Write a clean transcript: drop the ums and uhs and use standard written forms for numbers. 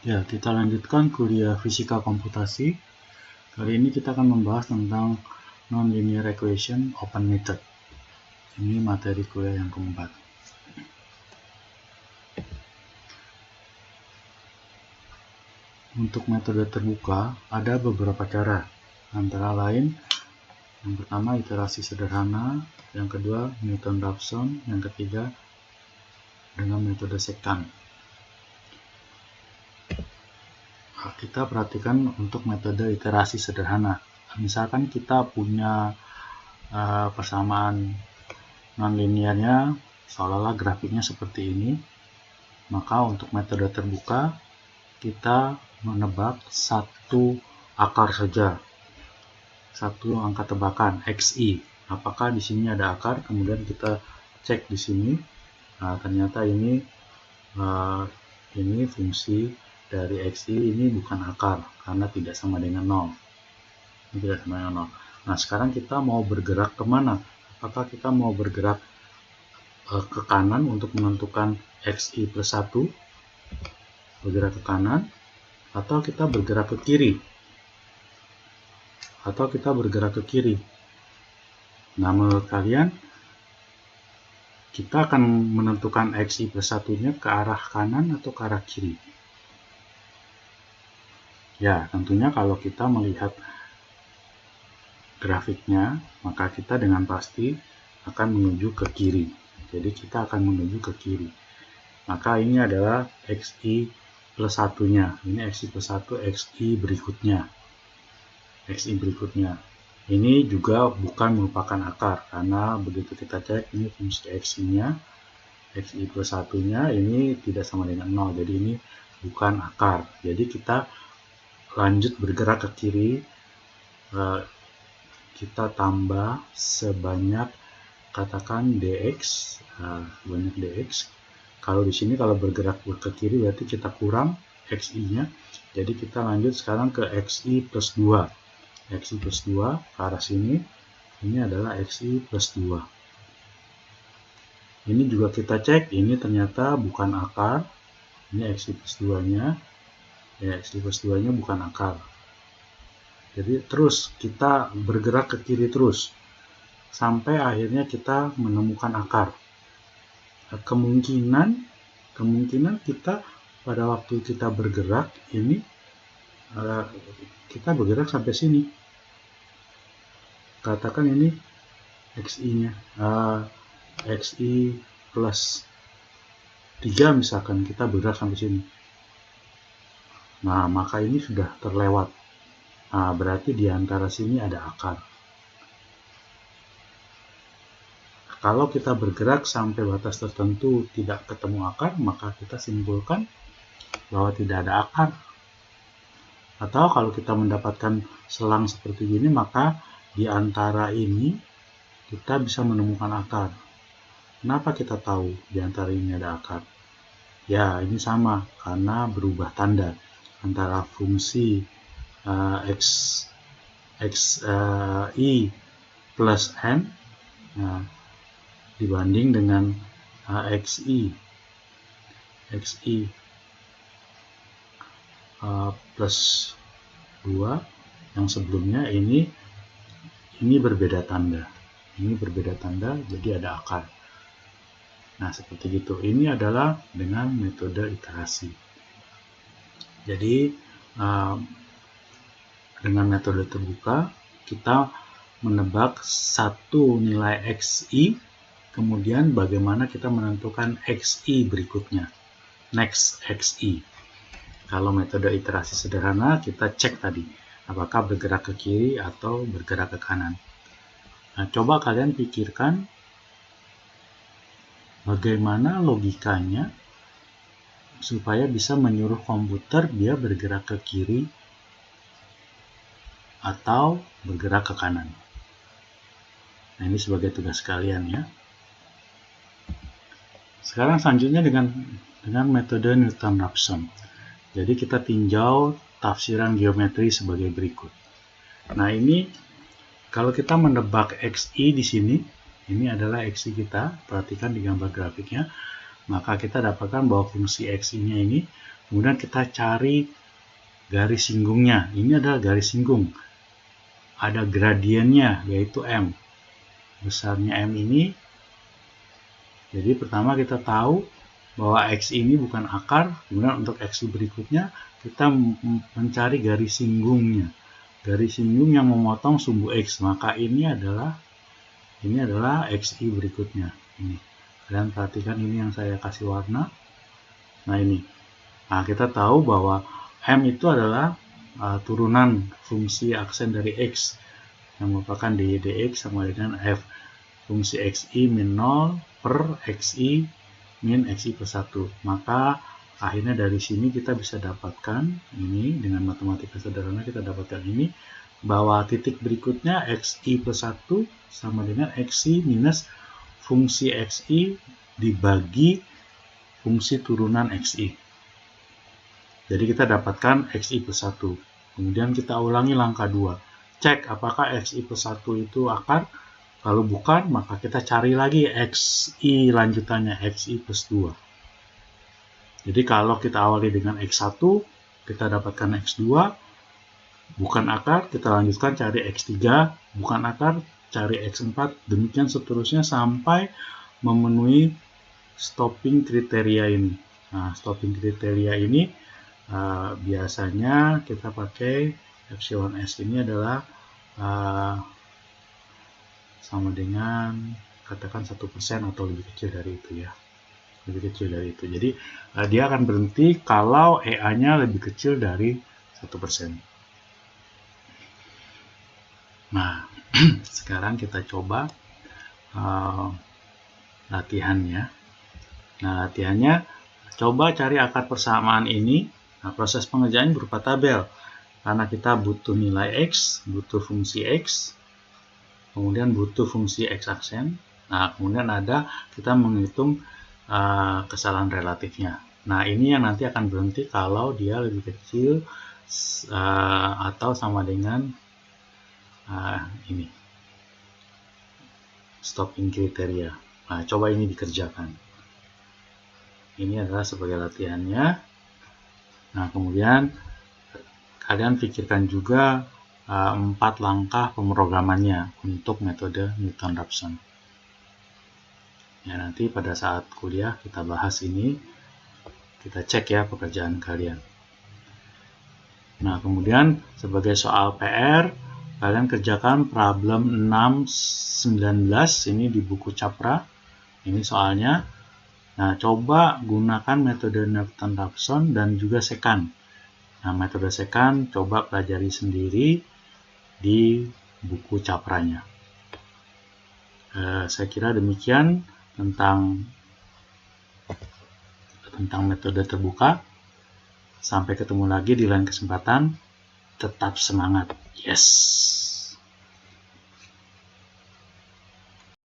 Ya, kita lanjutkan kuliah fisika komputasi. Kali ini kita akan membahas tentang nonlinear equation open method. Ini materi kuliah yang keempat. Untuk metode terbuka, ada beberapa cara. Antara lain, yang pertama iterasi sederhana, yang kedua Newton-Raphson, yang ketiga dengan metode sekant. Kita perhatikan untuk metode iterasi sederhana. Misalkan kita punya persamaan nonlinearnya seolah-olah grafiknya seperti ini, maka untuk metode terbuka kita menebak satu akar saja, satu angka tebakan xi. Apakah di sini ada akar? Kemudian kita cek di sini. Nah, ternyata ini fungsi dari xi ini bukan akar karena tidak sama dengan 0. Ini tidak sama dengan 0. Nah, sekarang kita mau bergerak kemana? Apakah kita mau bergerak ke kanan untuk menentukan xi plus 1, bergerak ke kanan, atau kita bergerak ke kiri? Nah, menurut kalian, kita akan menentukan xi plus 1-nya ke arah kanan atau ke arah kiri? Ya, tentunya kalau kita melihat grafiknya, maka kita dengan pasti akan menuju ke kiri. Jadi kita akan menuju ke kiri. Maka ini adalah xi plus 1-nya. Ini xi plus 1, xi berikutnya. Ini juga bukan merupakan akar, karena begitu kita cek, ini fungsi xi-nya, xi plus 1-nya ini tidak sama dengan 0. Jadi ini bukan akar. Jadi kita lanjut bergerak ke kiri. Kita tambah sebanyak, katakan dx, sebanyak dx. Kalau di sini kalau bergerak ke kiri berarti kita kurang xi-nya. Jadi kita lanjut sekarang ke xi plus 2. Xi plus 2 ke arah sini. Ini adalah xi plus 2. Ini juga kita cek, ini ternyata bukan akar. Ini xi plus 2-nya. Ya, xi plus 2-nya bukan akar. Jadi terus kita bergerak ke kiri terus sampai akhirnya kita menemukan akar. Kemungkinan kita pada waktu kita bergerak ini kita bergerak sampai sini. Katakan ini xi-nya xi plus 3 misalkan, kita bergerak sampai sini. Nah, maka ini sudah terlewat. Nah, berarti di antara sini ada akar. Kalau kita bergerak sampai batas tertentu tidak ketemu akar, maka kita simpulkan bahwa tidak ada akar. Atau kalau kita mendapatkan selang seperti ini, maka di antara ini kita bisa menemukan akar. Kenapa kita tahu di antara ini ada akar? Ya, ini sama karena berubah tanda antara fungsi xi plus n dibanding dengan xi plus 2 yang sebelumnya ini berbeda tanda. Ini berbeda tanda, jadi ada akar. Nah, seperti itu. Ini adalah dengan metode iterasi. Jadi dengan metode terbuka kita menebak satu nilai xi, kemudian bagaimana kita menentukan xi berikutnya, next xi. Kalau metode iterasi sederhana kita cek tadi apakah bergerak ke kiri atau bergerak ke kanan. Nah, coba kalian pikirkan bagaimana logikanya supaya bisa menyuruh komputer dia bergerak ke kiri atau bergerak ke kanan. Nah, ini sebagai tugas kalian ya. Sekarang selanjutnya dengan metode Newton-Raphson. Jadi kita tinjau tafsiran geometri sebagai berikut. Nah, ini kalau kita menebak xi di sini, ini adalah xi kita, perhatikan di gambar grafiknya. maka kita dapatkan bahwa fungsi X-nya ini, kemudian kita cari garis singgungnya. Ini adalah garis singgung. Ada gradiennya, yaitu M. Besarnya M ini. Jadi pertama kita tahu bahwa X ini bukan akar. Kemudian untuk X berikutnya, kita mencari garis singgungnya. Garis singgung yang memotong sumbu X. Maka ini adalah XI berikutnya. Ini. Kalian perhatikan ini yang saya kasih warna. Nah ini. Nah kita tahu bahwa M itu adalah turunan fungsi aksen dari X yang merupakan dx sama dengan F. Fungsi XI min 0 per XI min XI plus 1. Maka akhirnya dari sini kita bisa dapatkan ini, dengan matematika sederhana kita dapatkan ini, bahwa titik berikutnya XI plus 1 sama dengan XI minus fungsi XI dibagi fungsi turunan XI. Jadi kita dapatkan XI plus 1. Kemudian kita ulangi langkah 2. Cek apakah XI plus 1 itu akar. Kalau bukan, maka kita cari lagi XI lanjutannya, XI plus 2. Jadi kalau kita awali dengan X1, kita dapatkan X2. Bukan akar, kita lanjutkan cari X3. Bukan akar, cari X4. Demikian seterusnya sampai memenuhi stopping kriteria ini. Nah, stopping kriteria ini biasanya kita pakai epsilon S ini adalah sama dengan katakan 1% atau lebih kecil dari itu ya. Lebih kecil dari itu. Jadi dia akan berhenti kalau EA-nya lebih kecil dari 1%. Nah, sekarang kita coba latihannya. Nah, latihannya coba cari akar persamaan ini. Nah, proses pengerjaan berupa tabel. Karena kita butuh nilai X, butuh fungsi X, kemudian butuh fungsi X aksen. Nah, kemudian kita menghitung kesalahan relatifnya. Nah, ini yang nanti akan berhenti kalau dia lebih kecil atau sama dengan ini. Stopping kriteria. Nah, coba ini dikerjakan. Ini adalah sebagai latihannya. Nah, kemudian kalian pikirkan juga 4 langkah pemrogramannya untuk metode Newton-Raphson. Ya, nanti pada saat kuliah kita bahas ini, kita cek ya pekerjaan kalian. Nah, kemudian sebagai soal PR, kalian kerjakan problem 6-19 ini di buku Capra. Ini soalnya. Nah, coba gunakan metode Newton-Raphson dan juga sekant. Nah, metode sekant coba pelajari sendiri di buku Capranya. Saya kira demikian tentang metode terbuka. Sampai ketemu lagi di lain kesempatan. Tetap semangat. Yes!